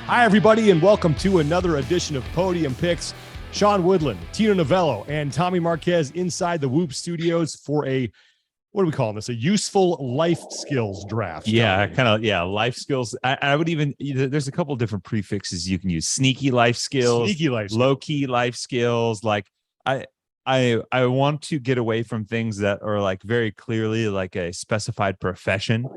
Hi, everybody, and welcome to another edition of Podium Picks. Sean Woodland, Tino Novello, and Tommy Marquez inside the Whoop Studios for a, what are we calling this? A useful life skills draft. Yeah, kind of. Yeah, life skills. I would even, there's a couple of different prefixes you can use. Sneaky life skills, low key life skills. Like I want to get away from things that are like very clearly like a specified profession,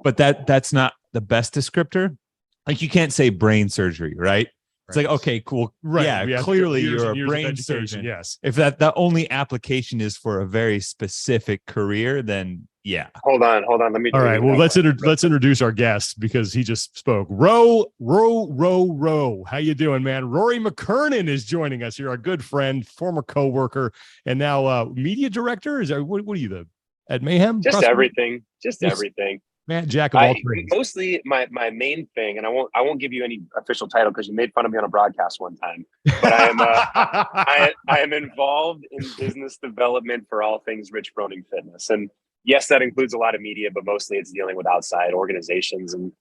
but that's not the best descriptor. Like you can't say brain surgery, right? It's like, okay, cool. Right. Yeah, clearly you're a brain surgeon. Yes. If the only application is for a very specific career, then yeah. Hold on. Let me. All right. Well, let's introduce our guest because he just spoke. Row. How you doing, man? Rory McKernan is joining us here. Our good friend, former coworker, and now media director. What are you at Mayhem? Just everything. Everything. Man, jack of all trades. Mostly my main thing, and I won't give you any official title because you made fun of me on a broadcast one time. But I am involved in business development for all things Rich Froning Fitness, and yes, that includes a lot of media, but mostly it's dealing with outside organizations and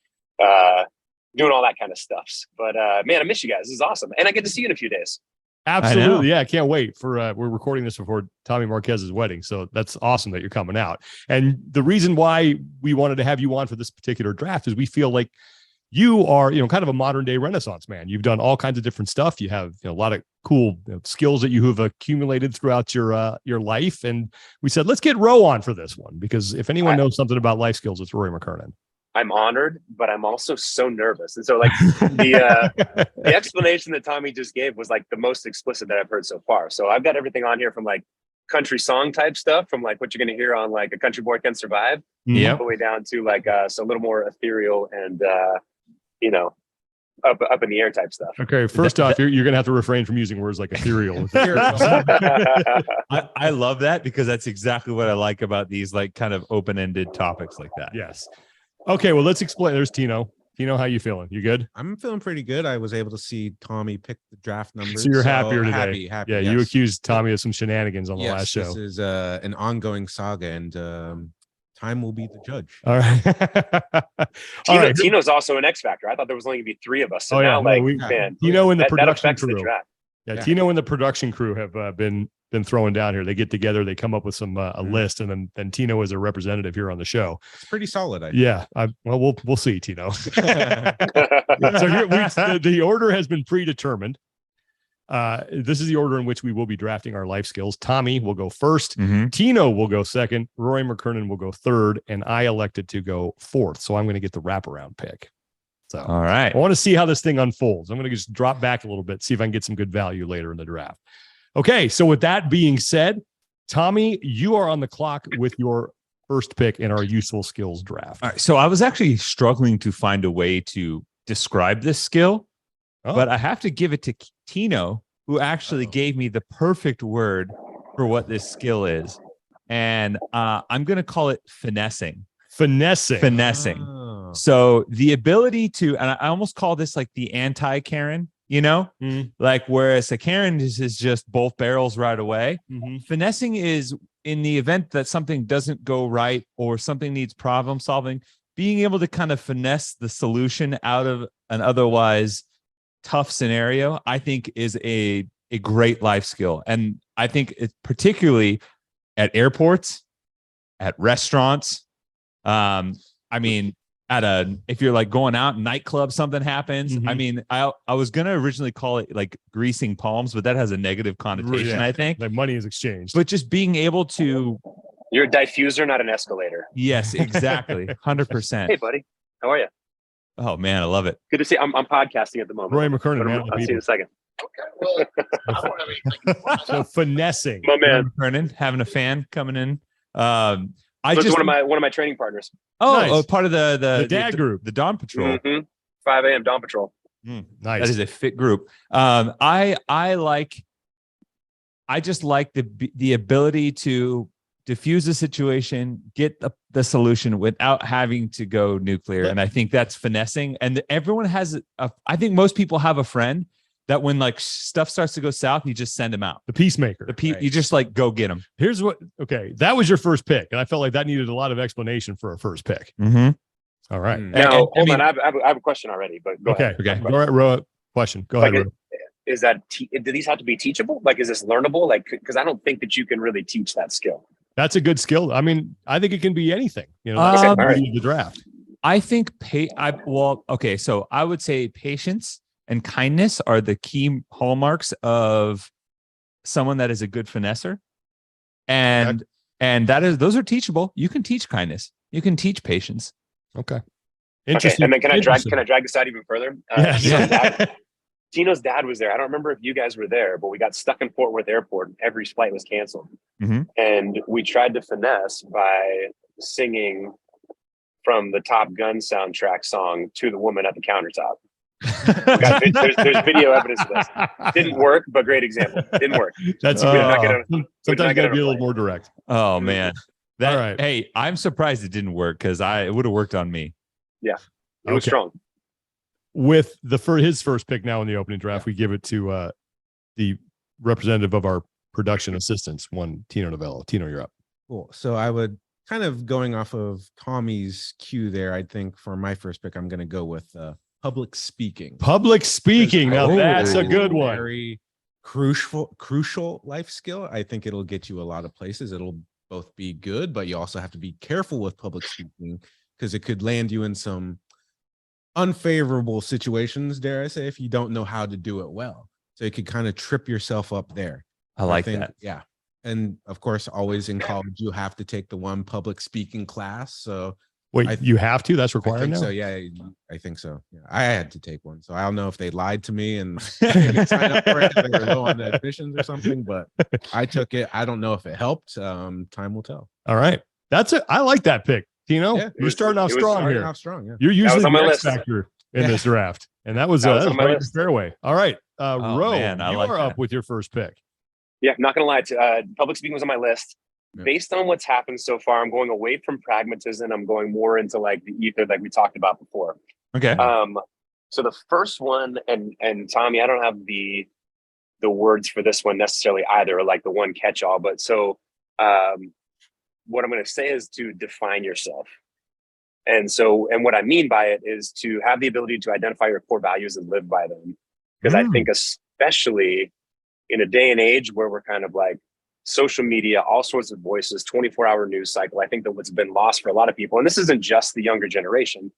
doing all that kind of stuff. But man, I miss you guys. This is awesome, and I get to see you in a few days. Absolutely. Yeah. I can't wait we're recording this before Tommy Marquez's wedding. So that's awesome that you're coming out. And the reason why we wanted to have you on for this particular draft is we feel like you are, kind of a modern day Renaissance man. You've done all kinds of different stuff. You have a lot of cool skills that you have accumulated throughout your life. And we said, let's get Ro on for this one, because if anyone knows something about life skills, it's Rory McKernan. I'm honored, but I'm also so nervous. And so like the explanation that Tommy just gave was like the most explicit that I've heard so far. So I've got everything on here from like country song type stuff, from like what you're going to hear on like A Country Boy Can Survive, all the way down to like so a little more ethereal and up in the air type stuff. Okay, first off, you're going to have to refrain from using words like ethereal. I love that because that's exactly what I like about these like kind of open-ended topics like that. Yes. Okay, well, let's explain. There's Tino. Tino, how you feeling? You good? I'm feeling pretty good. I was able to see Tommy pick the draft numbers. So you're happier today. Happy. Yeah, yes. You accused Tommy of some shenanigans on the last show. This is an ongoing saga, and time will be the judge. All right. Tino's also an X factor. I thought there was only going to be three of us. So Tino and the production crew. Yeah, Tino and the production crew have been throwing down here. They get together, they come up with some a list, and then Tino is a representative here on the show. It's pretty solid. I think. Yeah. We'll see, Tino. So here the order has been predetermined. This is the order in which we will be drafting our life skills. Tommy will go first. Tino will go second. Rory McKernan will go third, and I elected to go fourth. So I'm going to get the wraparound pick. So all right. I want to see how this thing unfolds. I'm going to just drop back a little bit, see if I can get some good value later in the draft. Okay, so with that being said, Tommy, you are on the clock with your first pick in our useful skills draft. All right, so I was actually struggling to find a way to describe this skill, but I have to give it to Tino, who actually gave me the perfect word for what this skill is. And I'm going to call it finessing. Finessing. Oh. So the ability to, and I almost call this like the anti-Karen. Like whereas a Karen is just both barrels right away. Finessing is in the event that something doesn't go right or something needs problem solving, being able to kind of finesse the solution out of an otherwise tough scenario, I think is a great life skill. And I think it's particularly at airports, at restaurants. If you're like going out nightclub, something happens. I was going to originally call it like greasing palms, but that has a negative connotation, I think. Like money is exchanged. But just being able to... You're a diffuser, not an escalator. Yes, exactly. 100%. Hey, buddy. How are you? Oh, man, I love it. Good to see you. I'm podcasting at the moment. Rory McKernan, man. I'll see you in a second. Okay, well, so finessing. My man. McKernan, having a fan coming in. One of my training partners. Part of the dad group, the Dawn Patrol. 5 a.m. Dawn Patrol. Nice. That is a fit group. I just like the ability to diffuse the situation, get the solution without having to go nuclear, and I think that's finessing. And everyone has I think most people have a friend that when like stuff starts to go south, you just send him out. The peacemaker. You just like go get him. Here's what. Okay, that was your first pick, and I felt like that needed a lot of explanation for a first pick. Mm-hmm. All right. Now, hold on. I have a question already, but go ahead. Okay. All right, Ro. Question. Go ahead. Ro. Is that do these have to be teachable? Like, is this learnable? Like, because I don't think that you can really teach that skill. That's a good skill. I mean, I think it can be anything. You know, that's the beauty of the draft. I think so I would say patience and kindness are the key hallmarks of someone that is a good finesser. And those are teachable. You can teach kindness. You can teach patience. Okay. Interesting. And then can I drag this out even further? Yes. Tino's dad was there. I don't remember if you guys were there, but we got stuck in Fort Worth Airport and every flight was canceled. Mm-hmm. And we tried to finesse by singing from the Top Gun soundtrack song to the woman at the countertop. There's video evidence of this. Didn't work, but great example. Didn't work. That's sometimes you gotta be a little more direct. Oh man. All right. Hey, I'm surprised it didn't work because it would have worked on me. Yeah. It was strong. With his first pick now in the opening draft, we give it to the representative of our production assistants, Tino Novello. Tino, you're up. Cool. So I would kind of going off of Tommy's cue there. I think for my first pick, I'm going to go with public speaking. Public speaking. Now that's a good one. Very crucial life skill. I think it'll get you a lot of places. It'll both be good, but you also have to be careful with public speaking because it could land you in some unfavorable situations, dare I say, if you don't know how to do it well. So you could kind of trip yourself up there. I think that. Yeah. And of course, always in college, you have to take the one public speaking class. So wait, you have to? That's required now? So yeah, I think so. Yeah, I had to take one. So I don't know if they lied to me and sign up for it. They were low on the admissions or something, but I took it. I don't know if it helped. Time will tell. All right. That's it. I like that pick. Tino, you're starting off strong here. You're usually the X factor in this draft. And that was right in the fairway. All right. Ro, you are up with your first pick. Yeah, I'm not going to lie. Public speaking was on my list. Yeah. Based on what's happened so far, I'm going away from pragmatism. I'm going more into like the ether like we talked about before. Okay. So the first one, and Tommy, I don't have the words for this one necessarily either, or like the one catch-all, but so what I'm going to say is to define yourself. And what I mean by it is to have the ability to identify your core values and live by them. Because I think especially in a day and age where we're kind of like social media, all sorts of voices, 24-hour news cycle, I think that what's been lost for a lot of people, and this isn't just the younger generation.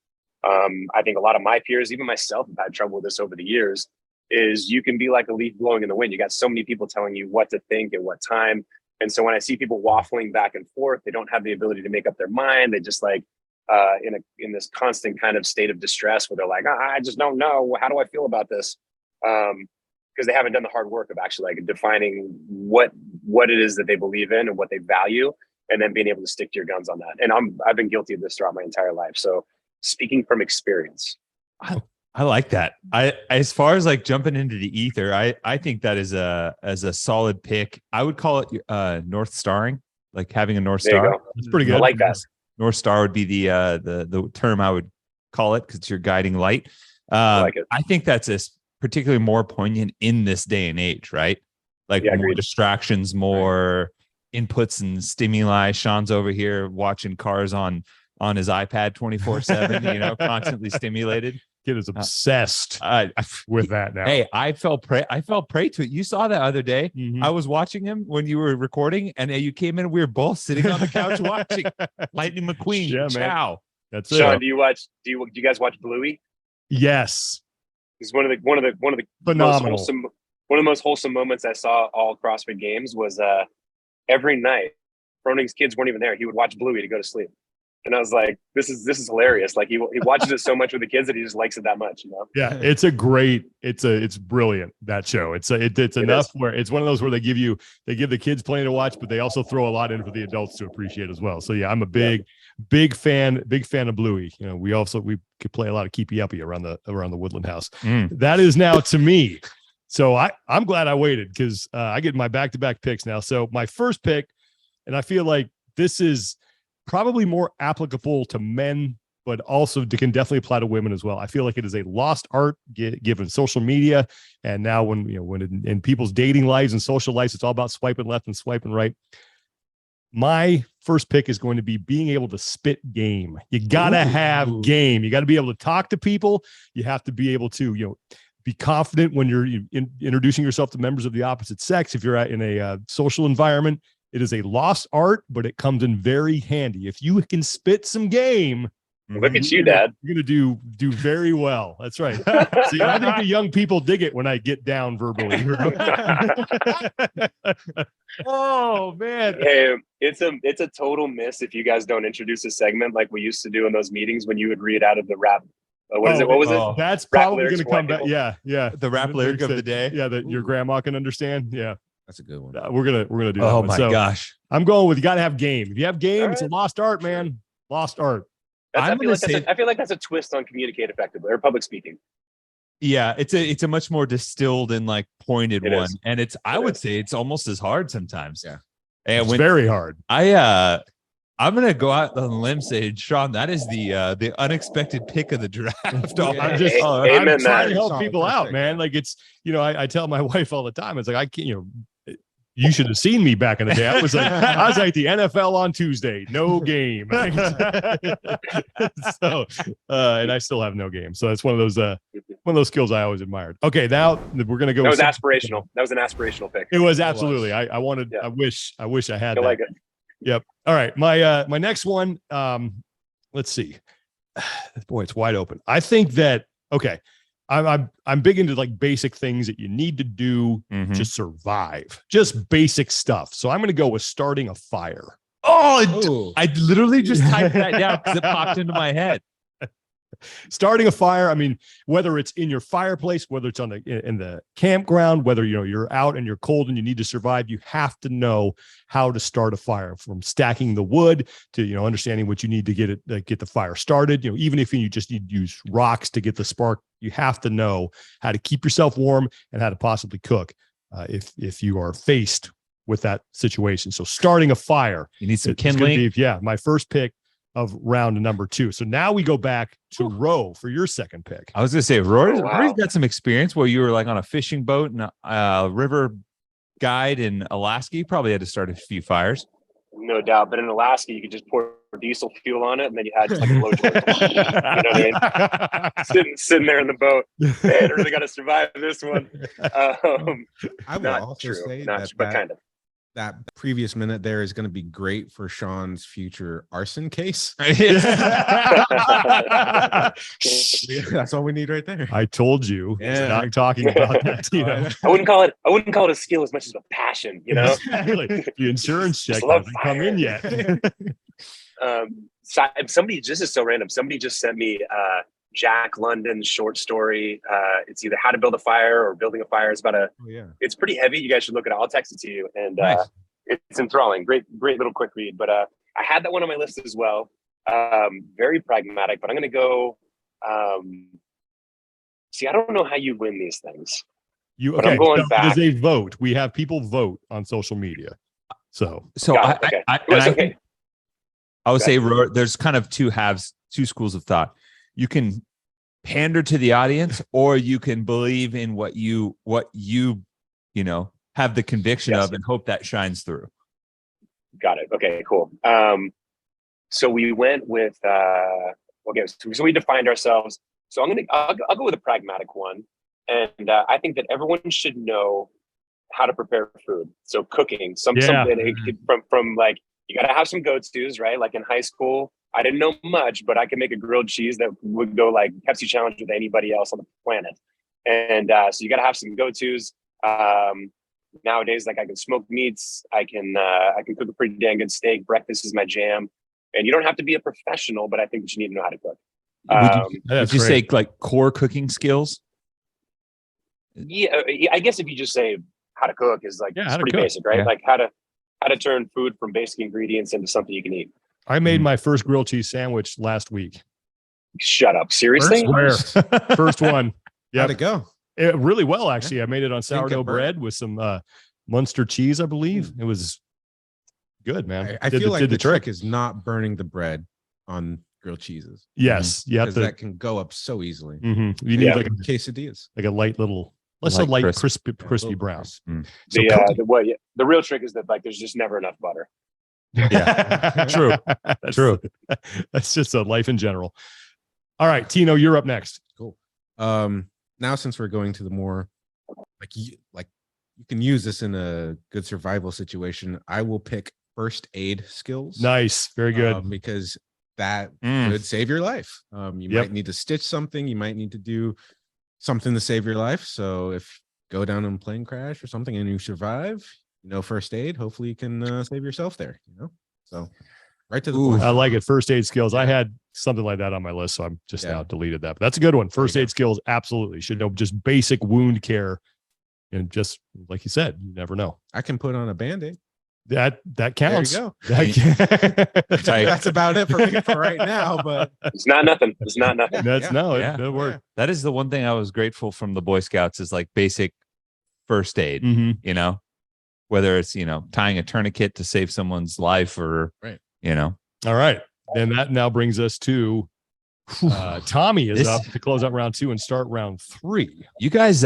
I think a lot of my peers, even myself, have had trouble with this over the years, is you can be like a leaf blowing in the wind. You got so many people telling you what to think at what time. And so when I see people waffling back and forth, they don't have the ability to make up their mind. They just like in this constant kind of state of distress where they're like, I just don't know. How do I feel about this? Because they haven't done the hard work of actually like defining what it is that they believe in and what they value, and then being able to stick to your guns on that. And I've been guilty of this throughout my entire life. So speaking from experience. I like that. As far as like jumping into the ether, I think that is a solid pick. I would call it North Starring, like having a North Star. That's pretty good. I like that. North Star would be the term I would call it because it's your guiding light. I like it. I think that's particularly more poignant in this day and age, right? Like more distractions, more inputs and stimuli. Sean's over here watching cars on his iPad 24/7, constantly stimulated. Kid is obsessed with that now. Hey, I fell prey to it. You saw that other day. Mm-hmm. I was watching him when you were recording, and you came in. And we were both sitting on the couch watching Lightning McQueen. Yeah, Ciao. Man. That's Sean, it. do you guys watch Bluey? Yes. It's one of the phenomenal. One of the most wholesome moments I saw all CrossFit Games was every night. Froning's kids weren't even there. He would watch Bluey to go to sleep. And I was like, this is hilarious. Like he watches it so much with the kids that he just likes it that much, Yeah, it's brilliant, that show. It's enough where it's one of those where they give the kids plenty to watch, but they also throw a lot in for the adults to appreciate as well. So yeah, I'm a big fan of Bluey. We could play a lot of keepy uppy around the Woodland house. That is now to me. So I'm glad I waited because I get my back-to-back picks now. So my first pick, and I feel like this is probably more applicable to men but also can definitely apply to women as well. I feel like it is a lost art given social media. And now when in people's dating lives and social lives, it's all about swiping left and swiping right. My first pick is going to be being able to spit game. You got to have game. You got to be able to talk to people. You have to be able to, be confident when you're introducing yourself to members of the opposite sex. If you're in a social environment, it is a lost art, but it comes in very handy. If you can spit some game, look at you, Dad. You're going to do very well. That's right. See, I think the young people dig it when I get down verbally. Oh man. Hey, it's a total miss if you guys don't introduce a segment like we used to do in those meetings when you would read out of the rap. What was it? That's Rap probably going to come back. people. Yeah. The rap lyric of the day. Yeah, that your grandma can understand. Yeah. That's a good one. We're gonna do that. Oh one. my gosh. I'm going with you got to have game. If you have game, All it's a right. lost art, man. Lost art. I feel like that's a twist on communicate effectively or public speaking. Yeah, it's a much more distilled and like pointed It one. is. And I would say it's almost as hard sometimes. Yeah. And It's when very hard. I'm gonna go out on a limb, say, Sean, that is the unexpected pick of the draft. I'm Amen trying that. to help Solid people first out, pick. man. Like it's, I tell my wife all the time, it's like, I can't, you should have seen me back in the day. I was like the NFL on Tuesday, no game. So, and I still have no game. So it's one of those skills I always admired. Okay. Now we're going to go. That was aspirational. That was an aspirational pick. It was absolutely. I wanted, Yeah. I wish I had I that. like it. Yep. All right. My next one, let's see. Boy, it's wide open. I think that, okay. I'm big into like basic things that you need to do to survive, just basic stuff. So I'm going to go with starting a fire. Oh, I literally just typed that down because it popped into my head. Starting a fire. I mean, whether it's in your fireplace, whether it's in the campground, whether you're out and you're cold and you need to survive, you have to know how to start a fire, from stacking the wood to understanding what you need to get the fire started. Even if you just need to use rocks to get the spark, you have to know how to keep yourself warm and how to possibly cook if you are faced with that situation. So starting a fire, You need some it's gonna kindling. be, my first pick of round number 2. So now we go back to Roe for your second pick. I was gonna say, Rory's Oh, wow. got some experience where you were like on a fishing boat and a river guide in Alaska. You probably had to start a few fires. No doubt. But in Alaska, you could just pour diesel fuel on it, and then you had just like a blowjob. You know what I mean? Sitting there in the boat. Man, I really got to survive this one. I will Not also true. say Not that, true, but kind of. that previous minute there is going to be great for Sean's future arson case. That's all we need right there. I told you, Yeah. not talking about that. I wouldn't call it a skill as much as a passion. Exactly. The insurance check Just love hasn't come in yet. Somebody, this is so random. Somebody just sent me Jack London's short story. It's either How to Build a Fire or Building a Fire. It's about it's pretty heavy. You guys should look it up. I'll text it to you. And Nice. it's enthralling. Great little quick read. But I had that one on my list as well. Very pragmatic, but I'm going to go. See, I don't know how you win these things. But I'm going back. There's a vote. We have people vote on social media. So Got it, okay. I think I would Go say there's kind of two schools of thought. You can pander to the audience, or you can believe in what you have the conviction Yes. of and hope that shines through. Got it. Okay, cool. So we went with so we defined ourselves. So I'll go with a pragmatic one, and I think that everyone should know how to prepare food. So cooking, something from like, you got to have some go-tos, right? Like in high school, I didn't know much, but I could make a grilled cheese that would go like Pepsi challenge with anybody else on the planet. And so you got to have some go-tos. Nowadays, like I can smoke meats, I can cook a pretty dang good steak. Breakfast is my jam. And you don't have to be a professional, but I think that you need to know how to cook. Would you say like core cooking skills? Yeah, I guess if you just say how to cook is like it's how to pretty cook. basic, right? Yeah. Like how to turn food from basic ingredients into something you can eat. I made my first grilled cheese sandwich last week. Shut up. Seriously? First one. How'd it go? Really well, actually. I made it on Didn't get sourdough burnt? bread with some Munster cheese, I believe. It was good, man. I feel like the trick is not burning the bread on grilled cheeses. Yes, you have Because to. that can go up so easily. Mhm. You need Yeah. like Quesadillas. a light little, let's Light say light crisp. crispy little brown. crisp. So The real trick is that like there's just never enough butter. Yeah. True. True. That's just a life in general. All right, Tino, you're up next. Cool. Now since we're going to the more like you can use this in a good survival situation, I will pick first aid skills. Nice, very good. Because that Mm. could save your life. You might need to stitch something, you might need to do something to save your life. So if you go down in a plane crash or something and you survive, first aid, hopefully you can save yourself there, So right to the point. I like it. First aid skills. I had something like that on my list, so I'm just now deleted that. But that's a good one. First aid skills, absolutely. Should know just basic wound care. And just like you said, you never know. I can put on a Band-Aid. That counts. There you go. That's about it for me for right now, but It's not nothing. It's not nothing. It'll work. That is the one thing I was grateful from the Boy Scouts is like basic first aid, Mhm. Whether it's, tying a tourniquet to save someone's life or, Right. All right. And that now brings us to Tommy is up to close out round 2 and start round 3. You guys,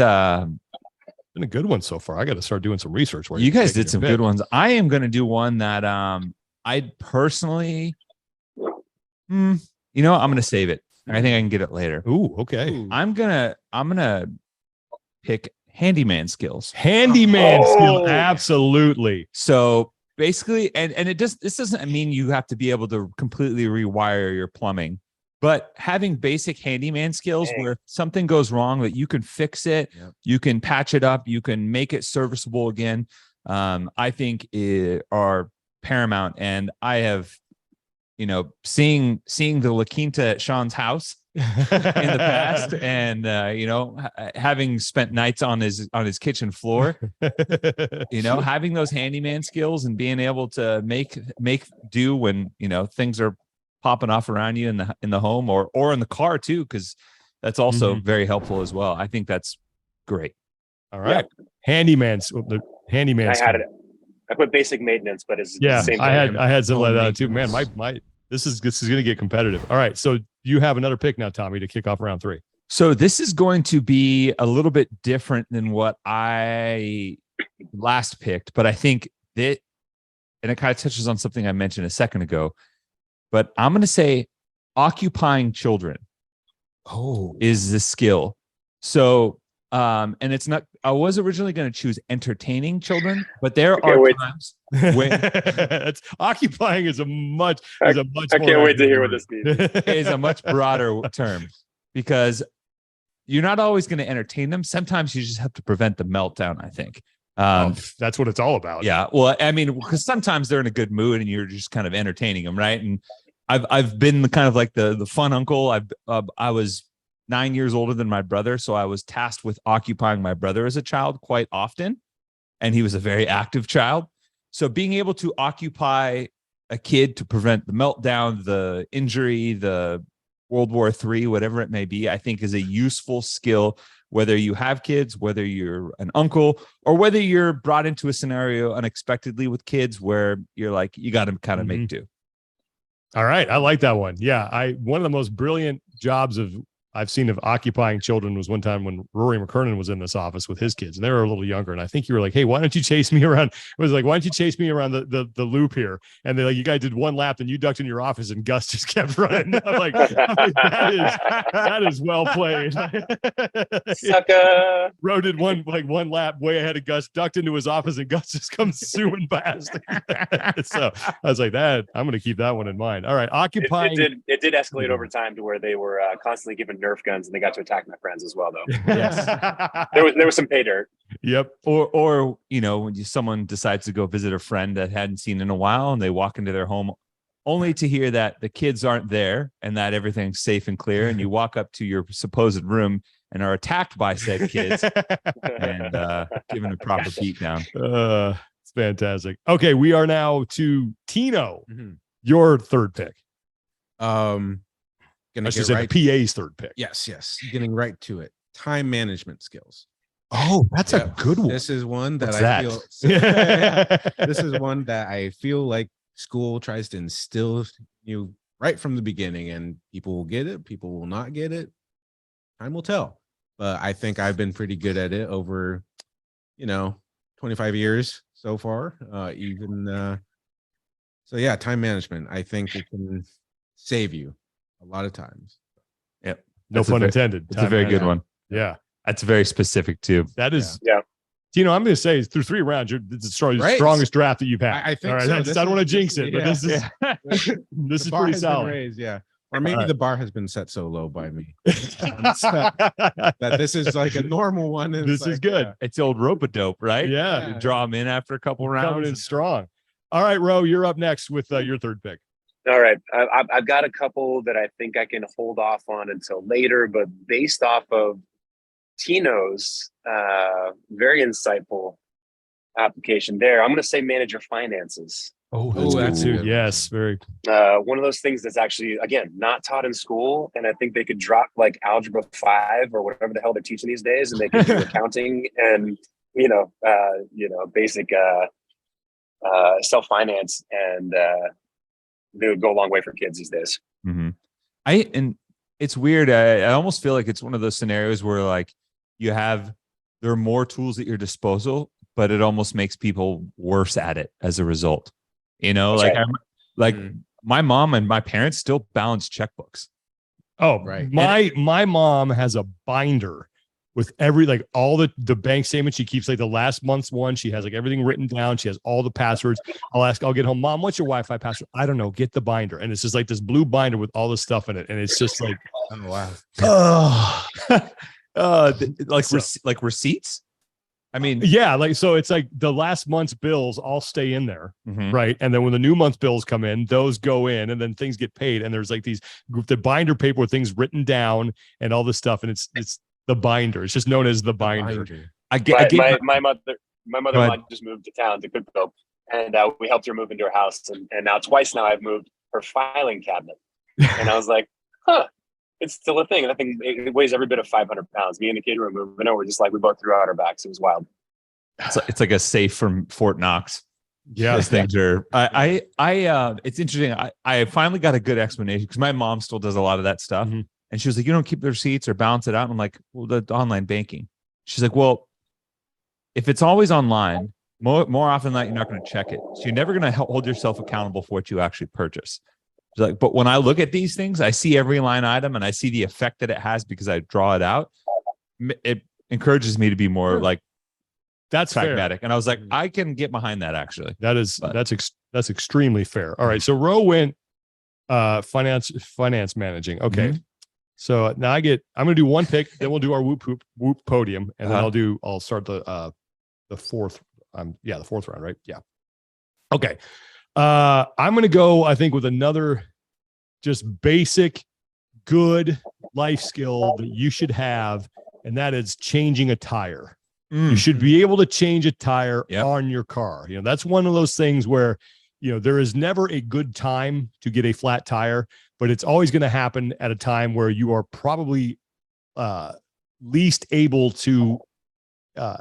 Been a good one so far. I got to start doing some research. you guys did some good ones. I am going to do one that I personally, I'm going to save it. I think I can get it later. Ooh, okay. I'm gonna pick handyman skills. Handyman skill, absolutely. So basically, and this doesn't mean you have to be able to completely rewire your plumbing, but having basic handyman skills where something goes wrong that you can fix it, you can patch it up, you can make it serviceable again, I think are paramount. And I have, seeing the La Quinta at Sean's house in the past, and having spent nights on his kitchen floor, having those handyman skills and being able to make do when things are popping off around you in the home or in the car too, because that's also very helpful as well. I think that's great. All right, handyman. The handyman. I had it. I put basic maintenance, but it's yeah. the same I thing. had something like that too. Man, my this is going to get competitive. All right, so you have another pick now, Tommy, to kick off round 3. So this is going to be a little bit different than what I last picked, but I think that, and it kind of touches on something I mentioned a second ago, but I'm going to say occupying children is the skill. So, and it's not, I was originally going to choose entertaining children, but there are times when it's occupying is a much. I can't wait to hear what this means. is a much broader term, because you're not always going to entertain them. Sometimes you just have to prevent the meltdown, I think. That's what it's all about. Yeah. Well, I mean, because sometimes they're in a good mood and you're just kind of entertaining them. Right. And I've been the kind of like the fun uncle. I was 9 years older than my brother. So I was tasked with occupying my brother as a child quite often. And he was a very active child. So being able to occupy a kid to prevent the meltdown, the injury, the World War III, whatever it may be, I think is a useful skill, whether you have kids, whether you're an uncle, or whether you're brought into a scenario unexpectedly with kids where you're like, you got to kind of make do. All right. I like that one. Yeah. One of the most brilliant jobs I've seen of occupying children was one time when Rory McKernan was in this office with his kids, and they were a little younger. And I think you were like, "Hey, why don't you chase me around?" It was like, "Why don't you chase me around the loop here?" And they like, you guys did one lap, and you ducked in your office, and Gus just kept running. I'm like, that is well played. Sucker. Ro did one lap way ahead of Gus, ducked into his office, and Gus just comes zooming past. So I was like, I'm going to keep that one in mind. All right, occupying. It did escalate over time to where they were constantly giving Nerf guns, and they got to attack my friends as well, though. Yes. there was some pay dirt. Yep. Or when someone decides to go visit a friend that hadn't seen in a while, and they walk into their home only to hear that the kids aren't there and that everything's safe and clear, and you walk up to your supposed room and are attacked by said kids and given a proper beatdown. It's fantastic. Okay, we are now to Tino, your third pick. Gonna I should get say right. the PA's third pick. Yes. Getting right to it. Time management skills. Oh, that's a good one. This is one that What's feel. that? This is one that I feel like school tries to instill you right from the beginning, and people will get it, people will not get it. Time will tell. But I think I've been pretty good at it over, 25 years so far. So yeah, time management. I think it can save you a lot of times. Yep. No pun intended. It's a very good one. Yeah. That's very specific too. That is. Yeah. Tino, I'm going to say through 3 rounds, you're the Right. strongest draft that you've had. I think All right. so. I don't want to jinx it, but this is this The is bar pretty has been solid. raised, yeah. Or maybe right. the bar has been set so low by me that this is like a normal one. and This it's is like, good. It's old rope-a-dope, right? Yeah. You draw them in after a couple Coming in rounds. strong. All right, Ro, you're up next with your 3rd pick. All right. I've got a couple that I think I can hold off on until later, but based off of Tino's very insightful application there, I'm going to say manage your finances. Oh, that's good too. good. Yes, very. One of those things that's actually, again, not taught in school. And I think they could drop like algebra 5 or whatever the hell they're teaching these days. And they could do accounting and, basic self-finance. And they would go a long way for kids these days. Mm-hmm. And it's weird. I almost feel like it's one of those scenarios where like there are more tools at your disposal, but it almost makes people worse at it as a result. That's like right. my mom and my parents still balance checkbooks. Oh, Right. My mom has a binder with all the bank statements. She keeps like the last month's one. She has like everything written down. She has all the passwords. I'll get home, Mom, what's your Wi-Fi password? I don't know. Get the binder. And it's just like this blue binder with all this stuff in it. And it's just like, oh wow. Like receipts. I mean, yeah, so it's like the last month's bills all stay in there, mhm. right? And then when the new month's bills come in, those go in, and then things get paid. And there's like the binder paper with things written down and all this stuff, and it's the binder. It's just known as the binder. My mother-in-law just moved to town to Cookville, and we helped her move into her house. And now twice now I've moved her filing cabinet. And I was like, it's still a thing. And I think it weighs every bit of 500 pounds. Me and the kid were moving over, just like we both threw out our backs. It was wild. It's like a safe from Fort Knox. Yeah. Those things are, it's interesting. I finally got a good explanation because my mom still does a lot of that stuff. Mm-hmm. And she was like, you don't keep the receipts or balance it out. And I'm like, well, the online banking. She's like, well, if it's always online, more often than not, you're not going to check it. So you're never going to hold yourself accountable for what you actually purchase. She's like, but when I look at these things, I see every line item and I see the effect that it has because I draw it out. It encourages me to be more like that's pragmatic. fair. And I was like, I can get behind that actually. That's extremely fair. All right. So Ro went finance managing. Okay. Mm-hmm. So now I'm going to do one pick, then we'll do our whoop podium, and then I'll start the 4th. The 4th round, right? Yeah. Okay. I'm going to go, I think, with another just basic, good life skill that you should have, and that is changing a tire. You should be able to change a tire on your car. That's one of those things where, there is never a good time to get a flat tire, but it's always going to happen at a time where you are probably least able to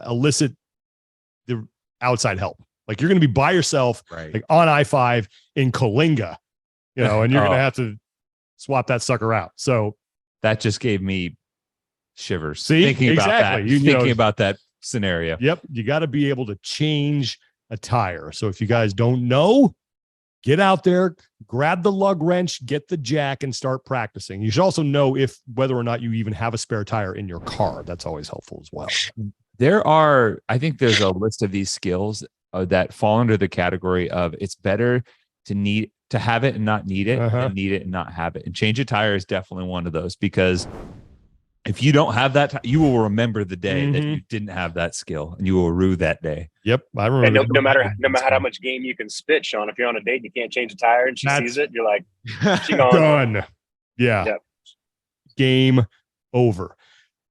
elicit the outside help. Like you're going to be by yourself, Right. like on I-5 in Coalinga, and you're going to have to swap that sucker out. So that just gave me shivers. See? Thinking Exactly. about that scenario. Yep. You got to be able to change a tire. So if you guys don't know, get out there, grab the lug wrench, get the jack, and start practicing. You should also know whether or not you even have a spare tire in your car. That's always helpful as well. I think there's a list of these skills that fall under the category of it's better to have it and not need it, and need it and not have it. And change a tire is definitely one of those, because if you don't have that, you will remember the day that you didn't have that skill, and you will rue that day. Yep, I remember. And no matter how much game you can spit, Sean, if you're on a date and you can't change a tire and she sees it, you're like, she gone. Done. Yeah. Yep. Game over.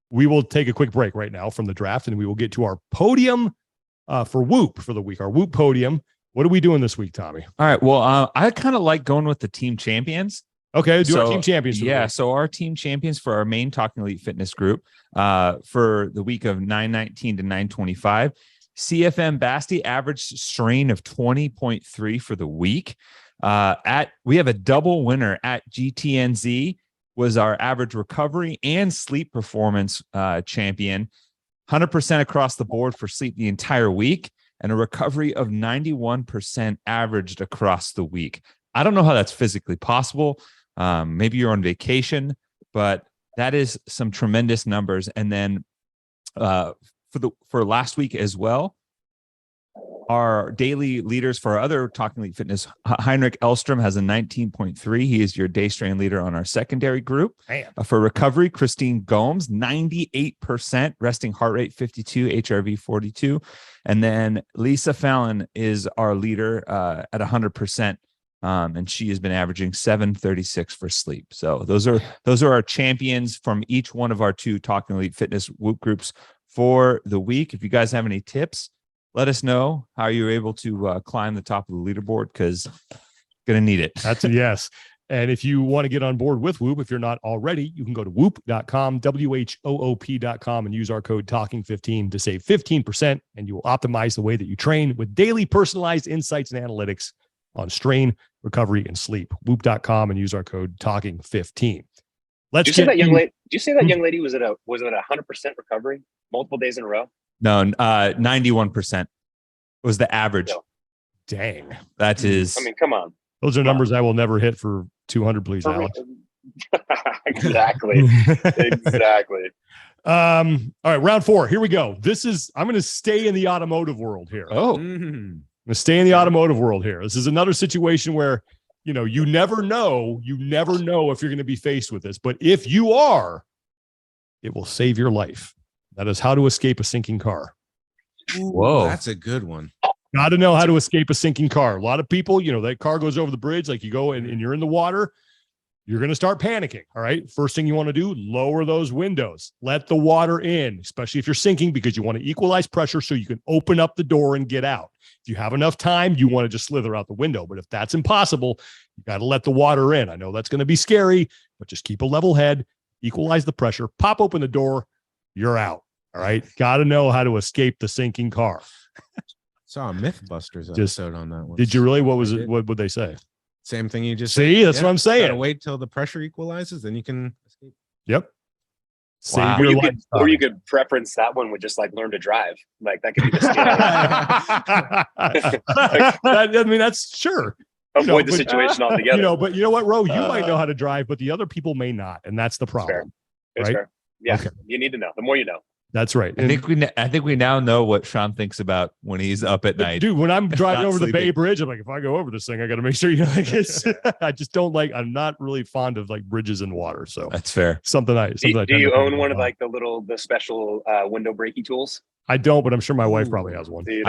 We will take a quick break right now from the draft, and we will get to our podium for Whoop for the week. Our Whoop podium. What are we doing this week, Tommy? All right. Well, I kind of like going with the team champions. Okay, our team champions. So our team champions for our main Talking Elite Fitness group for the week of 9/19 to 9/25. CFM Basti average strain of 20.3 for the week. We have a double winner at GTNZ, was our average recovery and sleep performance champion. 100% across the board for sleep the entire week, and a recovery of 91% averaged across the week. I don't know how that's physically possible. Maybe you're on vacation, but that is some tremendous numbers. And then for last week as well, our daily leaders for our other Talking Elite Fitness, Heinrich Elstrom has a 19.3. He is your day strain leader on our secondary group. For recovery, Christine Gomes, 98%, resting heart rate 52, HRV 42. And then Lisa Fallon is our leader at 100%. And she has been averaging 736 for sleep. So those are our champions from each one of our 2 Talking Elite Fitness Whoop groups for the week. If you guys have any tips, let us know how you're able to climb the top of the leaderboard, because going to need it. That's a yes. And if you want to get on board with Whoop, if you're not already, you can go to whoop.com, WHOOP.com, and use our code TALKING15 to save 15%. And you will optimize the way that you train with daily personalized insights and analytics on strain, recovery, and sleep. Whoop.com and use our code TALKING15. Did you say that young lady? Did you say that young lady was at a 100% recovery multiple days in a row? No, 91% was the average. No. Dang. That is. I mean, come on. Those are numbers I will never hit for 200, please, Alex. Exactly. Exactly. All right, round 4. Here we go. I'm going to stay in the automotive world here. Oh. I'm going to stay in the automotive world here. This is another situation where, you never know if you're going to be faced with this, but if you are, it will save your life. That is how to escape a sinking car. Whoa. That's a good one. Got to know how to escape a sinking car. A lot of people, that car goes over the bridge, like you go and you're in the water, you're going to start panicking. All right. First thing you want to do, lower those windows, let the water in, especially if you're sinking, because you want to equalize pressure so you can open up the door and get out. If you have enough time, you want to just slither out the window. But if that's impossible, you got to let the water in. I know that's going to be scary, but just keep a level head, equalize the pressure, pop open the door, you're out. All right. Got to know how to escape the sinking car. Saw a Mythbusters episode on that one. Did you really? What was it? What would they say? Same thing you just See, said. that's what I'm saying. Gotta wait till the pressure equalizes, then you can escape. Yep. Wow. Save your life. Or you could preference that one with just like learn to drive. Like that could be the scale. That's sure. Avoid the situation altogether. But you know what, Ro? You might know how to drive, but the other people may not, and that's the problem. It's right? fair. Yeah, Okay. You need to know. The more you know. That's right. I think we now know what Sean thinks about when he's up at night. Dude, when I'm driving Not over the Bay sleeping. Bridge, I'm like, if I go over this thing, I got to make sure I just don't I'm not really fond of like bridges and water. So That's fair. something I Do tend you to own think one of about. the special window breaky tools? I don't, but I'm sure my wife probably has one. See,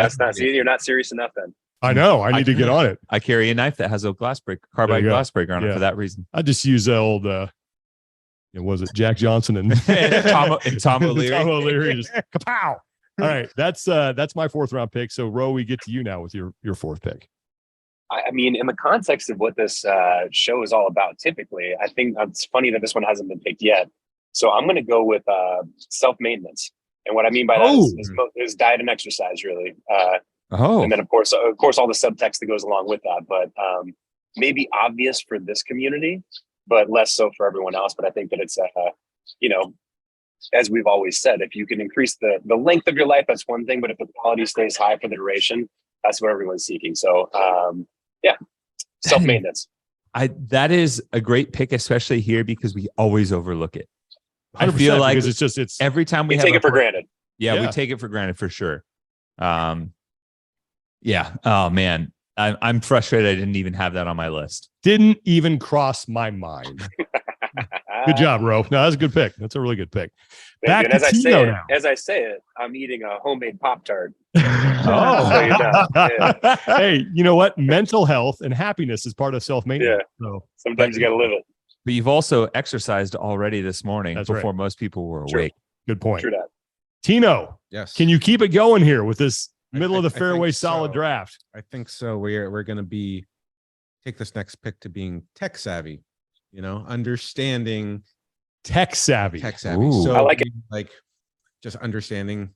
you're not serious enough then. I know. I need to get on it. I carry a knife that has a carbide There you go. glass breaker on it Yeah. for that reason. I just use the old, was it Jack Johnson and Tom O'Leary. Tom O'Leary just kapow. All right, that's my 4th round pick. So, Ro, we get to you now with your 4th pick. I mean, in the context of what this show is all about, typically, I think it's funny that this one hasn't been picked yet. So I'm going to go with self-maintenance. And what I mean by that is diet and exercise, really. And then, of course, all the subtext that goes along with that. But maybe obvious for this community, but less so for everyone else. But I think that it's, as we've always said, if you can increase the length of your life, that's one thing. But if the quality stays high for the duration, that's what everyone's seeking. So, self-maintenance. That is a great pick, especially here, because we always overlook it. I 100%, feel like it's every time we take it for granted. Yeah, Yeah. we take it for granted for sure. Yeah. Oh man, I'm frustrated. I didn't even have that on my list. didn't even cross my mind. Good job, Ro. No, that's a good pick. That's a really good pick. Back and to Tino now. as I say it, I'm eating a homemade Pop-Tart. Oh, So you know, yeah. Hey, you know what? Mental health and happiness is part of self-maintenance. So Sometimes you got to live it. But you've also exercised already this morning That's before most people were True. awake. good point. True that. Tino, Yes. can you keep it going here with this middle of the I fairway think solid so. draft? I think so. We're going to take this next pick to being tech savvy, understanding Tech savvy. tech savvy. Ooh. So I like it. like just understanding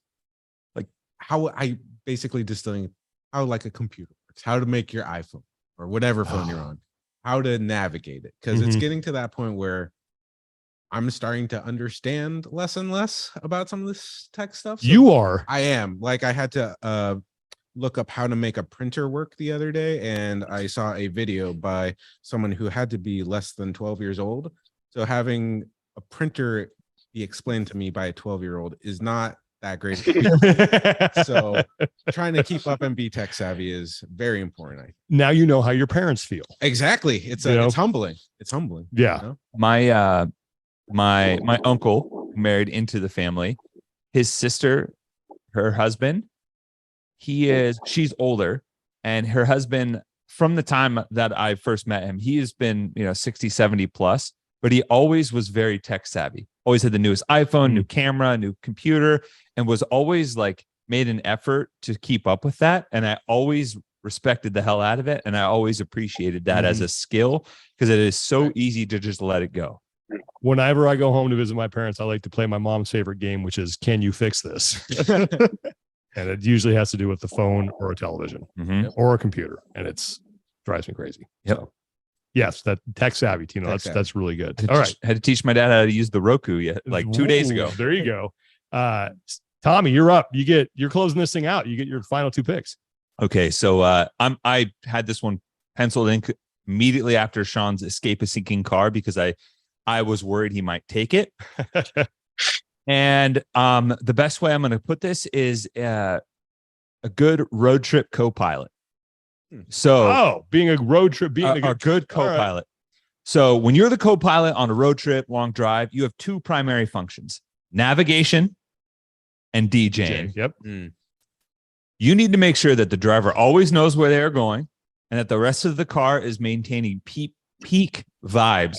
like how I basically distilling how like a computer works, how to make your iPhone, or whatever phone you're on, how to navigate it. Because it's getting to that point where I'm starting to understand less and less about some of this tech stuff. So You are. I am. Like, I had to look up how to make a printer work the other day, and I saw a video by someone who had to be less than 12 years old. So having a printer be explained to me by a 12-year-old is not that great. So trying to keep up and be tech savvy is very important. I think. Now you know how your parents feel. Exactly. It's humbling. It's humbling. Yeah. You know? My uncle married into the family. His sister, her husband, she's older, and her husband, from the time that I first met him, he has been 60, 70 plus, but he always was very tech savvy. Always had the newest iPhone, new camera, new computer, and was always like made an effort to keep up with that. And I always respected the hell out of it, and I always appreciated that as a skill, because it is so easy to just let it go. Whenever I go home to visit my parents, I like to play my mom's favorite game, which is Can You Fix This? And it usually has to do with the phone or a television or a computer, and drives me crazy. Yep. So, yes, that tech savvy, Tino. That's really good. All right. Had to teach my dad how to use the Roku like 2 days ago. There you go. Tommy, you're up. You're closing this thing out. You get your final 2 picks. Okay, so I had this one penciled in immediately after Sean's escape-seeking car, because I was worried he might take it. And the best way I'm going to put this is a good road trip co-pilot. So, being a road trip, being a good co-pilot. Right. So when you're the co-pilot on a road trip, long drive, you have 2 primary functions: navigation and DJing. Yep. You need to make sure that the driver always knows where they're going, and that the rest of the car is maintaining peak vibes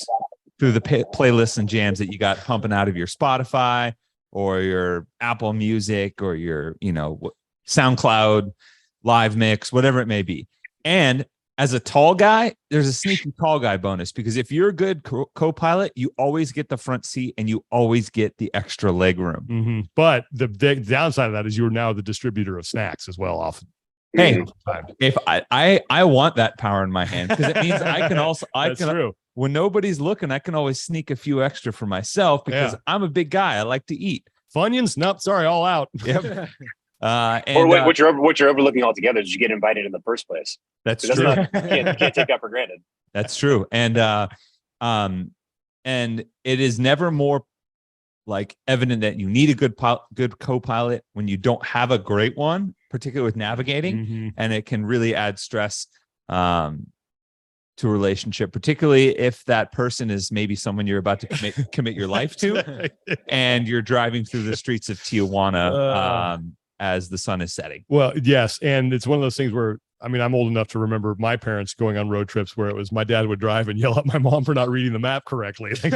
through the playlists and jams that you got pumping out of your Spotify or your Apple Music or your, SoundCloud live mix, whatever it may be. And as a tall guy, there's a sneaky tall guy bonus, because if you're a good co-pilot, you always get the front seat and you always get the extra leg room. But the downside of that is you're now the distributor of snacks as well. Hey, if I want that power in my hand, because it means I can also, true. When nobody's looking, I can always sneak a few extra for myself, because I'm a big guy. I like to eat. Funyuns? Nope. Sorry. All out. Yep. What you're overlooking altogether is you get invited in the first place. That's true. You can't take that for granted. That's true. And it is never more like evident that you need a good co-pilot when you don't have a great one, particularly with navigating, and it can really add stress to a relationship, particularly if that person is maybe someone you're about to commit your life to, and you're driving through the streets of Tijuana as the sun is setting. Well, yes. And it's one of those things where, I'm old enough to remember my parents going on road trips where it was my dad would drive and yell at my mom for not reading the map correctly. I think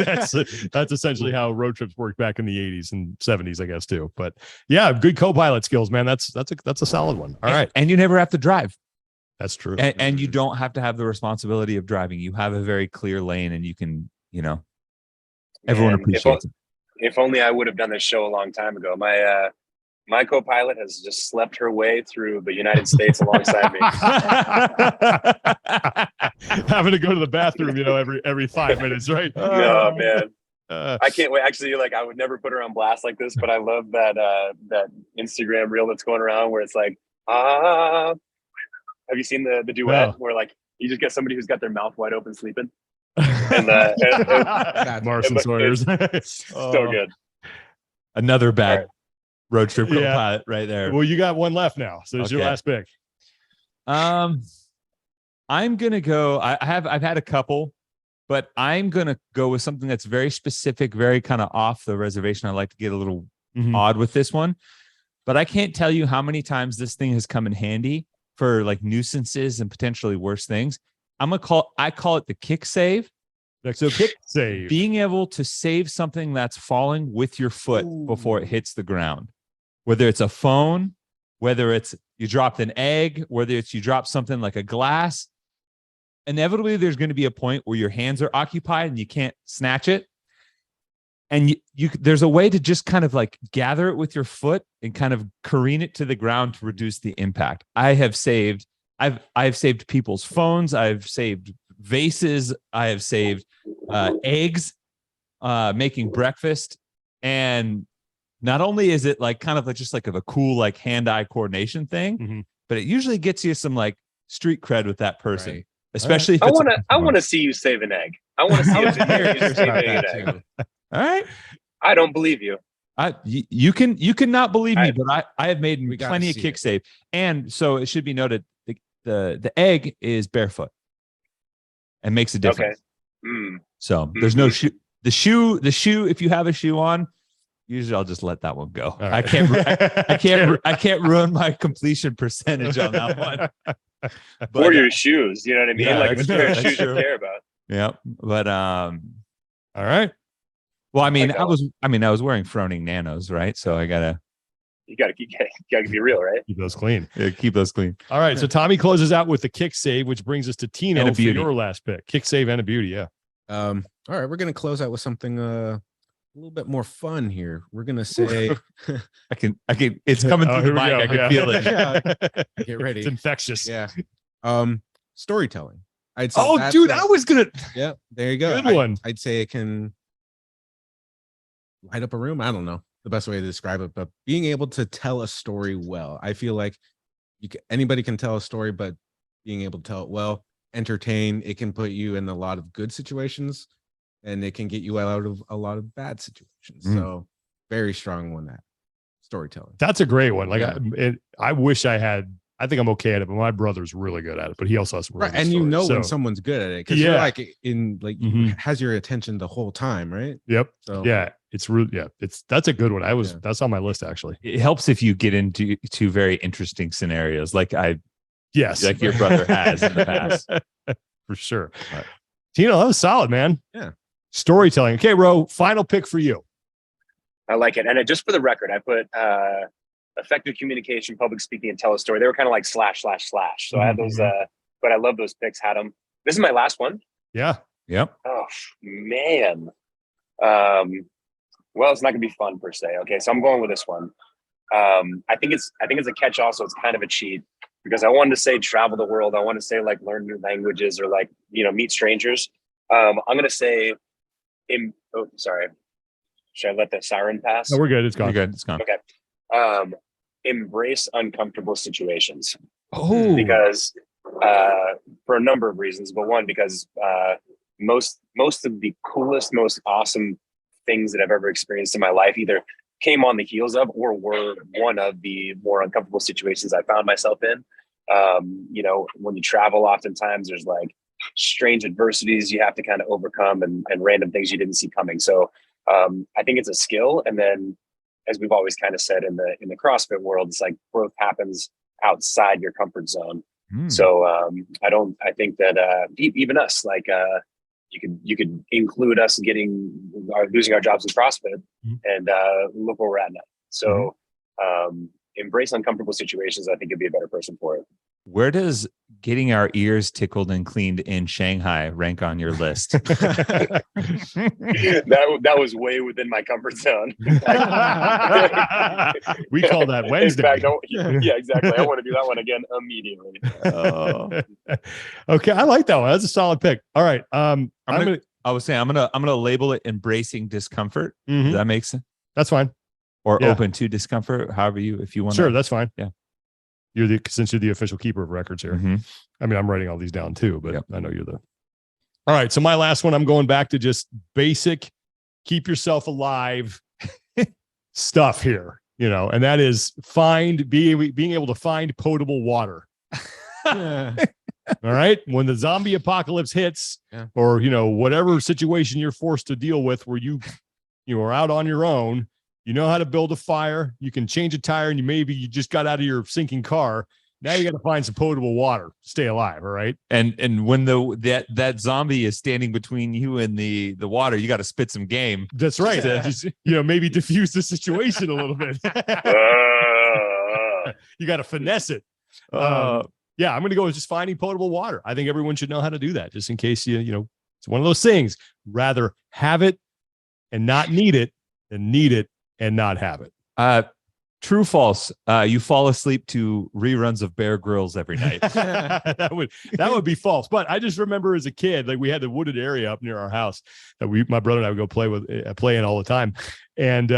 that's essentially how road trips worked back in the 80s and 70s, I guess, too. But yeah, good co-pilot skills, man. That's a solid one. All right. And you never have to drive. That's true. And you don't have to have the responsibility of driving. You have a very clear lane, and you can, everyone appreciates it. If only I would have done this show a long time ago. My co-pilot has just slept her way through the United States alongside me. Having to go to the bathroom, every 5 minutes, right? No, man. I can't wait. Actually, I would never put her on blast like this, but I love that Instagram reel that's going around where it's like, have you seen the duet where you just get somebody who's got their mouth wide open sleeping? And Marson Sawyers. So good. Another bad road trip co-pilot right there. Well, you got one left now, so it's your last pick. I'm gonna go. I've had a couple, but I'm gonna go with something that's very specific, very kind of off the reservation. I like to get a little odd with this one, but I can't tell you how many times this thing has come in handy for nuisances and potentially worse things. I call it the kick save. Kick save, being able to save something that's falling with your foot before it hits the ground, whether it's a phone, whether it's you dropped an egg, whether it's you dropped something like a glass. Inevitably, there's going to be a point where your hands are occupied and you can't snatch it. And there's a way to just kind of gather it with your foot and kind of careen it to the ground to reduce the impact. I have saved, I've saved people's phones. I've saved vases. I have saved eggs, making breakfast. And not only is it like kind of like just like a cool like hand-eye coordination thing, but it usually gets you some like street cred with that person. Right. Especially if I want to see you save an egg. I want to see you saving an egg. All right. I don't believe you. You cannot believe me, but I have made plenty of kick it. save. And so it should be noted the egg is barefoot and makes a difference. Okay. So there's no shoe. The shoe, if you have a shoe on, usually I'll just let that one go. Right. I can't ruin my completion percentage on that one. But, or your shoes, you know what I mean? Yeah, like it's a pair of shoes you care about. Yeah. But all right. Well, I mean, I was wearing Froning Nanos, right? So I gotta be real, right? Keep those clean. Yeah, keep those clean. All right. So Tommy closes out with the kick save, which brings us to Tino for beauty. your last pick. Kick save and a beauty. Yeah. All right, we're gonna close out with something a little bit more fun here. We're gonna say I can it's coming through the mic. I can feel it. Yeah. Get ready. It's infectious. Yeah. Storytelling. I'd say I was gonna. Yeah, there you go. Good one. I'd say it can light up a room. I don't know the best way to describe it, but being able to tell a story well. I feel like anybody can tell a story, but being able to tell it well, entertain, it can put you in a lot of good situations, and it can get you out of a lot of bad situations. So very strong one, that storytelling. That's a great one. Like Yeah. I wish I had. I think I'm okay at it, but my brother's really good at it. But he also has some really Right, and good you stories, know when someone's good at it because you're like has your attention the whole time, right? Yep. So Yeah, that's a good one. That's on my list actually. It helps if you get into very interesting scenarios, like yes, like your brother has in the past. For sure. Tino, that was solid, man. Yeah. Storytelling. Okay, Ro, final pick for you. I like it. And just for the record, I put effective communication, public speaking, and tell a story. They were kind of like / / So I had those, but I love those picks. Had them. This is my last one. Yeah. Yep. Oh man. Well, it's not gonna be fun per se. Okay, so I'm going with this one. I think it's a catch-all, so it's kind of a cheat because I wanted to say travel the world. I want to say like learn new languages or like meet strangers. I'm gonna say sorry. Should I let the siren pass? No, we're good. It's gone. You're good. It's gone. Okay. Embrace uncomfortable situations. Oh, because for a number of reasons, but one, because most of the coolest, most awesome things that I've ever experienced in my life either came on the heels of or were one of the more uncomfortable situations I found myself in. When you travel, oftentimes there's like strange adversities you have to kind of overcome and random things you didn't see coming. So I think it's a skill. And then, as we've always kind of said in the CrossFit world, it's like growth happens outside your comfort zone. So I think that even us, like you could include us losing our jobs in CrossFit and look where we're at now. So embrace uncomfortable situations. I think you'd be a better person for it. Where does getting our ears tickled and cleaned in Shanghai rank on your list? That was way within my comfort zone. We call that Wednesday. In fact, yeah, exactly. I want to do that one again immediately. Okay, I like that one. That's a solid pick. All right. I was saying I'm gonna label it embracing discomfort. Does that make sense? That's fine. Or open to discomfort, however if you want. Sure, that's fine. Yeah. Since you're the official keeper of records here. I mean, I'm writing all these down too, but I know you're the. All right. So my last one, I'm going back to just basic, keep yourself alive stuff here, and that is being able to find potable water. All right. When the zombie apocalypse hits or, whatever situation you're forced to deal with where you are out on your own, you know how to build a fire. You can change a tire, and you just got out of your sinking car. Now you got to find some potable water to stay alive. All right. And when that zombie is standing between you and the water, you got to spit some game. That's right. Just, maybe diffuse the situation a little bit. You got to finesse it. I'm going to go with just finding potable water. I think everyone should know how to do that, just in case it's one of those things. Rather have it and not need it than need it and not have it. True, false. You fall asleep to reruns of Bear Grylls every night. that would be false. But I just remember as a kid, like we had the wooded area up near our house that my brother and I would go play in all the time. And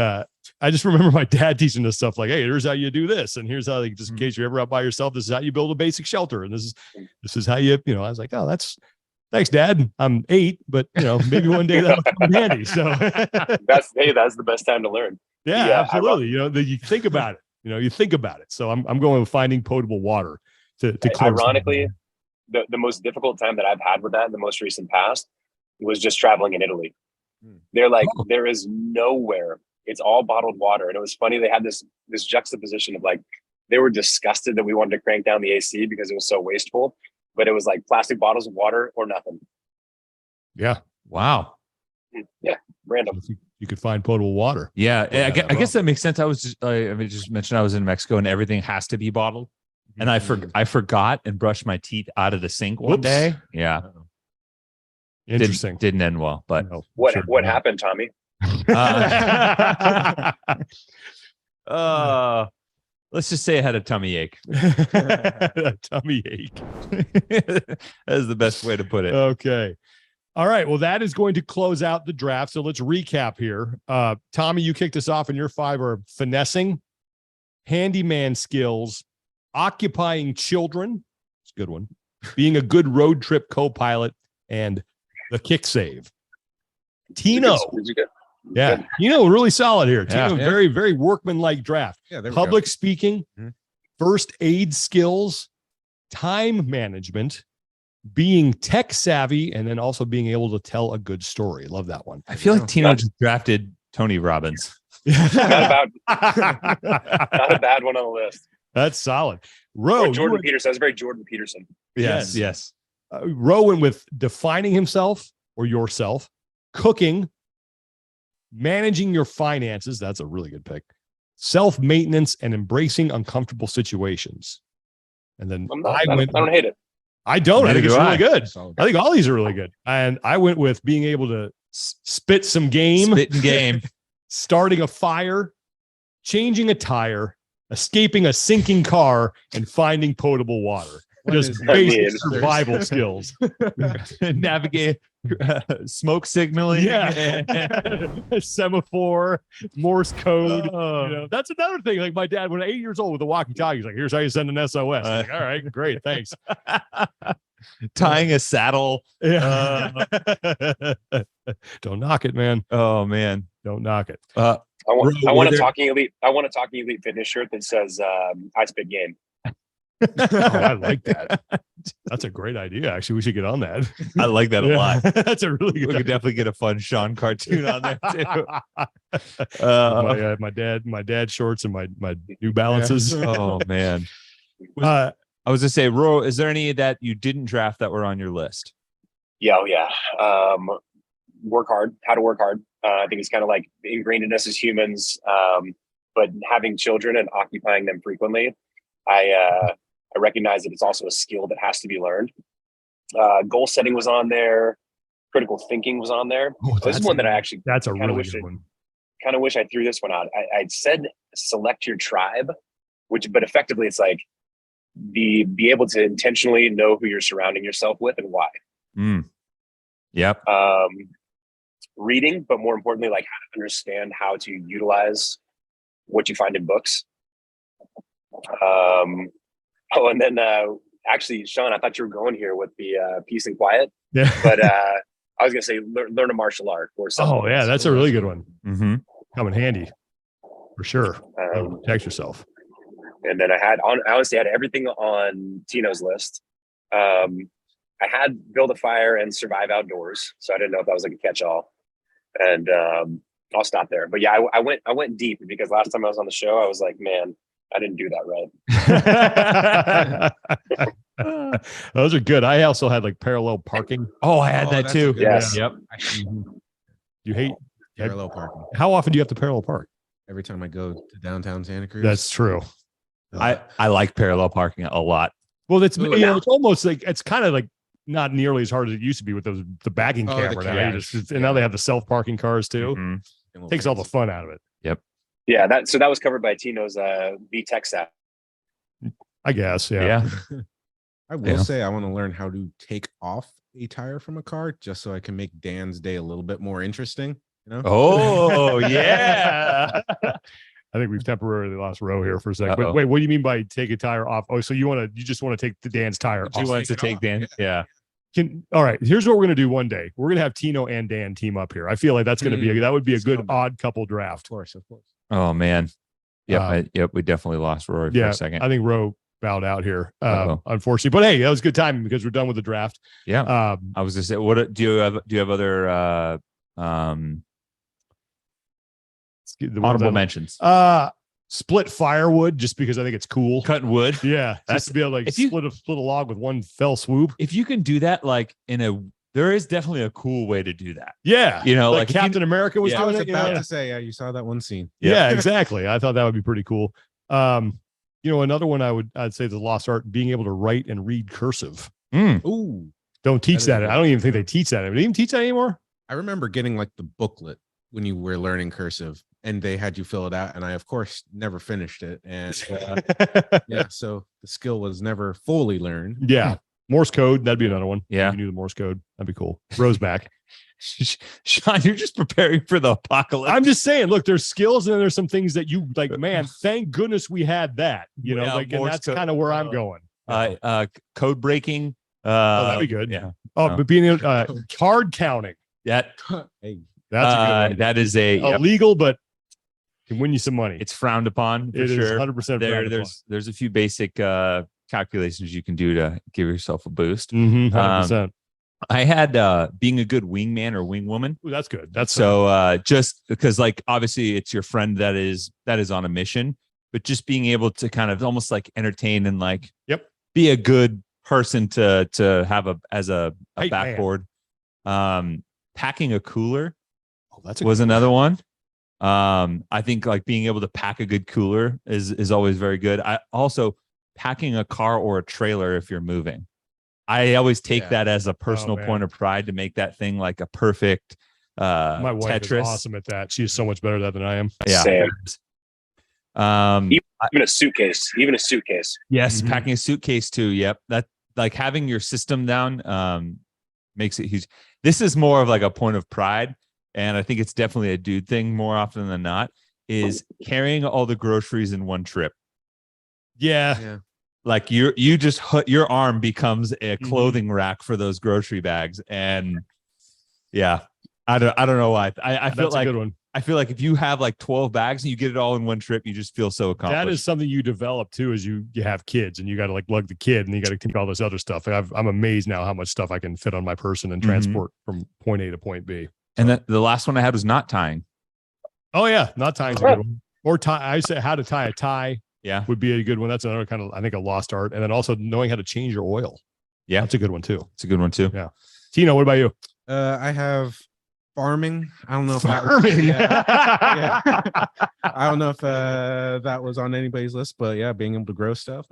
I just remember my dad teaching us stuff like, hey, here's how you do this. And here's how, like, just in case you're ever out by yourself, this is how you build a basic shelter. And this is how I was like, oh, thanks, Dad. I'm 8, but maybe one day that'll come in handy. So that's the best time to learn. Yeah, absolutely. You think about it. You think about it. So I'm going with finding potable water to ironically, the most difficult time that I've had with that in the most recent past was just traveling in Italy. They're like, there is nowhere. It's all bottled water. And it was funny. They had this juxtaposition of like, they were disgusted that we wanted to crank down the AC because it was so wasteful, but it was like plastic bottles of water or nothing. Yeah. Wow. Yeah. Random. You could find potable water. Yeah. I guess that makes sense. I just mentioned I was in Mexico and everything has to be bottled. And I forgot and brushed my teeth out of the sink one day. Yeah. Interesting. Didn't end well, but what happened, Tommy? Let's just say I had a tummy ache. A tummy ache. That is the best way to put it. Okay. All right. Well, that is going to close out the draft. So let's recap here. Tommy, you kicked us off, and your 5 are finessing, handyman skills, occupying children. It's a good one. Being a good road trip co-pilot, and the kick save. Tino. Yeah. Tino, really solid here. Tino, very, very workmanlike draft. Yeah, public speaking, first aid skills, time management, being tech savvy, and then also being able to tell a good story. Love that one. I feel like Tino just drafted Tony Robbins. Not a bad one on the list. That's solid. Roe, Jordan Peterson. That's very Jordan Peterson. Yes. Roe went with defining himself or yourself, cooking, managing your finances. That's a really good pick. Self-maintenance and embracing uncomfortable situations. And then I don't hate it. I don't. I think it's really good. I think all these are really good. And I went with being able to spit some game, starting a fire, changing a tire, escaping a sinking car, and finding potable water. Just basic survival skills. Navigate, smoke signaling, semaphore, Morse code. That's another thing. Like my dad, when 8 years old with a walkie-talkie, he's like, "Here's how you send an SOS." Like, all right, great, thanks. Tying a saddle. Don't knock it, man. Oh man, don't knock it. I want a Talking Elite fitness shirt that says "I spit game." I like that. That's a great idea. Actually, we should get on that. I like that a lot. That's a really good. We could definitely get a fun Sean cartoon on there too. My dad shorts and my New Balances. Oh man. I was gonna say, Ro, is there any that you didn't draft that were on your list? Yeah. Work hard. How to work hard. I think it's kind of like ingrained in us as humans. But having children and occupying them frequently, I recognize that it's also a skill that has to be learned. Goal setting was on there. Critical thinking was on there. This is one that I actually that's a really good one. Kind of wish I threw this one out. I said select your tribe, but effectively it's like be able to intentionally know who you're surrounding yourself with and why. Yep. Reading, but more importantly, like how to understand how to utilize what you find in books. And then actually, Sean, I thought you were going here with the peace and quiet. Yeah. But I was gonna say learn a martial art or something. Oh yeah, that's a really good one. Come in handy for sure. Protect yourself. And then I honestly had everything on Tino's list. I had build a fire and survive outdoors, so I didn't know if that was like a catch-all. And I'll stop there. But yeah, I went deep because last time I was on the show, I was like, man, I didn't do that right. Those are good. I also had like parallel parking. Oh, I had that too. Yes. Yep. You hate parallel parking. How often do you have to parallel park? Every time I go to downtown Santa Cruz. That's true. I like parallel parking a lot. Well, it's it's almost like it's kind of like not nearly as hard as it used to be with the bagging camera now. And now they have the self-parking cars too. Takes all the fun out of it. Yep. Yeah, that was covered by Tino's VTech app. I guess. Yeah. Yeah. I will say I want to learn how to take off a tire from a car just so I can make Dan's day a little bit more interesting. You know? Oh, yeah. I think we've temporarily lost Ro here for a second. Uh-oh. But wait, what do you mean by take a tire off? Oh, so you just want to take the Dan's tire She off? wants to take Dan. Yeah. All right, here's what we're gonna do one day. We're gonna have Tino and Dan team up here. I feel like that's gonna be that would be a good odd couple draft. Of course. Oh, man. Yep. We definitely lost Rory for a second. I think Ro bowed out here, Uh-oh. unfortunately. But hey, that was good timing because we're done with the draft. Yeah. I was just saying, what do you have other honorable mentions? Split firewood, just because I think it's cool. Cutting wood. Yeah, just to be able to like split a log with one fell swoop. If you can do that, like there is definitely a cool way to do that. Yeah, you know, like Captain America was I doing was it. about to say, you saw that one scene. Yeah, exactly. I thought that would be pretty cool. Another one I'd say the lost art, being able to write and read cursive. Ooh, don't teach that. I don't even think they teach that. Do they even teach that anymore? I remember getting like the booklet when you were learning cursive, and they had you fill it out, and I of course never finished it, and so the skill was never fully learned. Yeah, Morse code, that'd be another one. Yeah, you knew the Morse code, that'd be cool. Rose back. Sean, you're just preparing for the apocalypse. I'm just saying, look, there's skills and there's some things that you like, man, thank goodness we had that, and that's kind of where I'm going. Code breaking. That'd be good. Yeah. But being card counting. That's a good one. That is illegal, but can win you some money. It's frowned upon for it sure. 100% there's a few basic calculations you can do to give yourself a boost. 100%. I had being a good wingman or wingwoman. Ooh, that's good. That's so just because like obviously it's your friend that is on a mission, but just being able to kind of almost like entertain and like be a good person to have as a backboard. Packing a cooler was another one. I think like being able to pack a good cooler is always very good. I also packing a car or a trailer if you're moving. I always take that as a personal point of pride to make that thing like a perfect my wife Tetris. is awesome at that. She's so much better at that than I am. Yeah. Same. Even a suitcase. Yes, packing a suitcase too. Yep. That like having your system down makes it huge. This is more of like a point of pride, and I think it's definitely a dude thing more often than not, is carrying all the groceries in one trip. Yeah. Like your arm becomes a clothing rack for those grocery bags. And I don't know why. I feel like a good one. I feel like if you have like 12 bags and you get it all in one trip, you just feel so accomplished. That is something you develop too, as you have kids and you got to like lug the kid and you got to take all this other stuff. I'm amazed now how much stuff I can fit on my person and transport from point A to point B. And the last one I had was knot tying. Oh yeah. Knot tying is a good one. Or I say how to tie a tie. Yeah. Would be a good one. That's another kind of, I think, a lost art. And then also knowing how to change your oil. Yeah. That's a good one too. It's a good one too. Yeah. Tino, what about you? I have farming. I don't know if farming. I don't know if that was on anybody's list, but yeah, being able to grow stuff.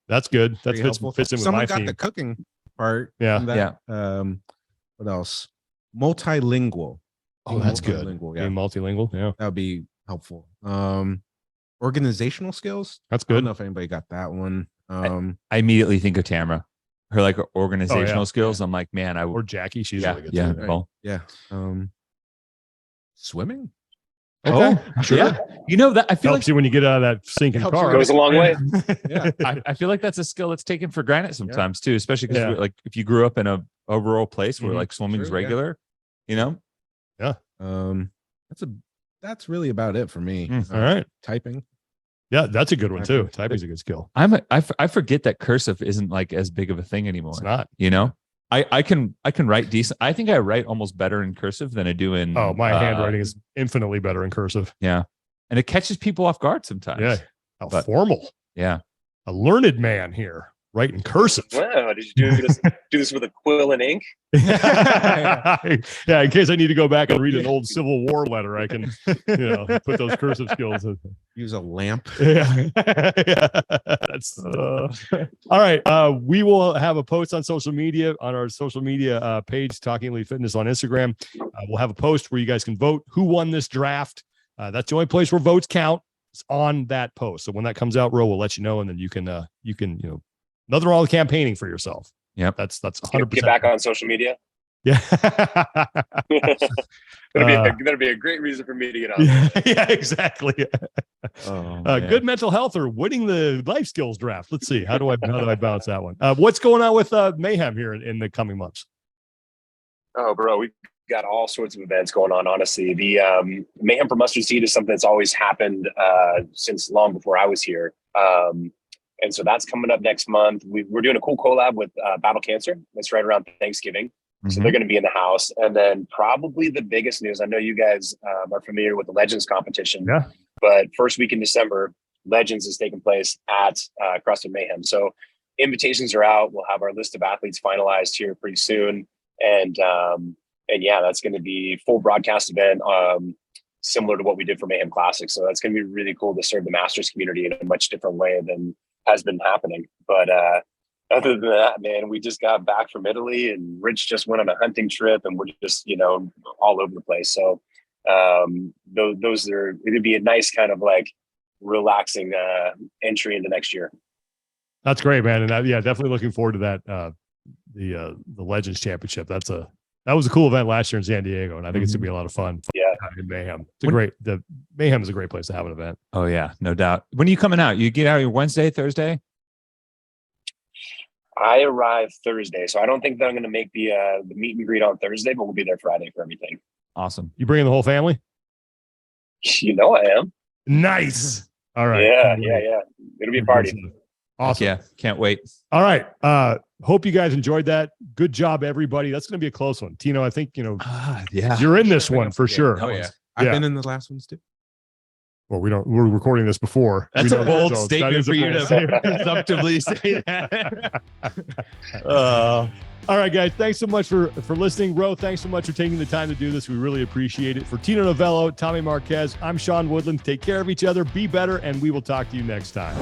That's good. That fits in with Someone my got theme. the cooking part. Yeah. What else? Multilingual. Oh, that's good. Yeah. Being multilingual. Yeah. That would be helpful. Organizational skills. That's good. I don't know if anybody got that one. I immediately think of Tamara. Her like organizational skills. I'm like, man, or Jackie. She's really good. Yeah. Too. Well, yeah. Swimming. Okay. Sure. Yeah. You know that I feel helps you when you get out of that sinking car. Goes a long way. Yeah. I feel like that's a skill that's taken for granted sometimes too, especially because like if you grew up in a rural place where like swimming's regular, you know. Yeah. That's really about it for me. All right. Typing. Yeah, that's a good one too. Typing's a good skill. I forget that cursive isn't like as big of a thing anymore. It's not. You know, I can write decent. I think I write almost better in cursive than I do in. Oh, my handwriting is infinitely better in cursive. Yeah, and it catches people off guard sometimes. Yeah, how formal. Yeah, a learned man here. Writing cursive. Wow, did you do this with a quill and ink? Yeah, in case I need to go back and read an old Civil War letter, I can, put those cursive skills in. Use a lamp. Yeah. That's all right. We will have a post on social media, on our social media page, Talking Elite Fitness on Instagram. We'll have a post where you guys can vote who won this draft. That's the only place where votes count. It's on that post. So when that comes out, Ro, we'll let you know, and then you can another all the campaigning for yourself. Yep. That's 100%. Get back on social media. Yeah. That'd be a great reason for me to get on. Yeah, exactly. Oh, good mental health or winning the life skills draft. Let's see. How do I balance that one? What's going on with Mayhem here in the coming months? Oh, bro, we've got all sorts of events going on. Honestly, the Mayhem for Mustard Seed is something that's always happened since long before I was here. And so that's coming up next month. We're doing a cool collab with Battle Cancer. That's right around Thanksgiving. So they're going to be in the house. And then probably the biggest news, I know you guys are familiar with the Legends competition, but first week in December, Legends is taking place at CrossFit Mayhem. So invitations are out. We'll have our list of athletes finalized here pretty soon. And yeah, that's going to be full broadcast event, similar to what we did for Mayhem Classic. So that's going to be really cool to serve the Masters community in a much different way than has been happening. But other than that, man, we just got back from Italy, and Rich just went on a hunting trip, and we're just, all over the place. So those are, it'd be a nice kind of like relaxing entry into next year. That's great, man. And definitely looking forward to that. The Legends Championship. That was a cool event last year in San Diego, and I think it's gonna be a lot of fun. Yeah, in Mayhem. The Mayhem is a great place to have an event. Oh yeah, no doubt. When are you coming out? You get out here Wednesday, Thursday? I arrive Thursday, so I don't think that I'm going to make the meet and greet on Thursday, but we'll be there Friday for everything. Awesome. You bringing the whole family? I am. Nice. All right. Yeah. It'll be a party. Awesome. Yeah, can't wait. All right. Hope you guys enjoyed that. Good job, everybody. That's going to be a close one. Tino, I think, you're in this one for sure. Oh, yeah. I've been in the last ones too. Well, we're recording this before. That's a bold results. statement for you to presumptively say that. All right, guys. Thanks so much for listening. Ro, thanks so much for taking the time to do this. We really appreciate it. For Tino Novello, Tommy Marquez, I'm Sean Woodland. Take care of each other, be better, and we will talk to you next time.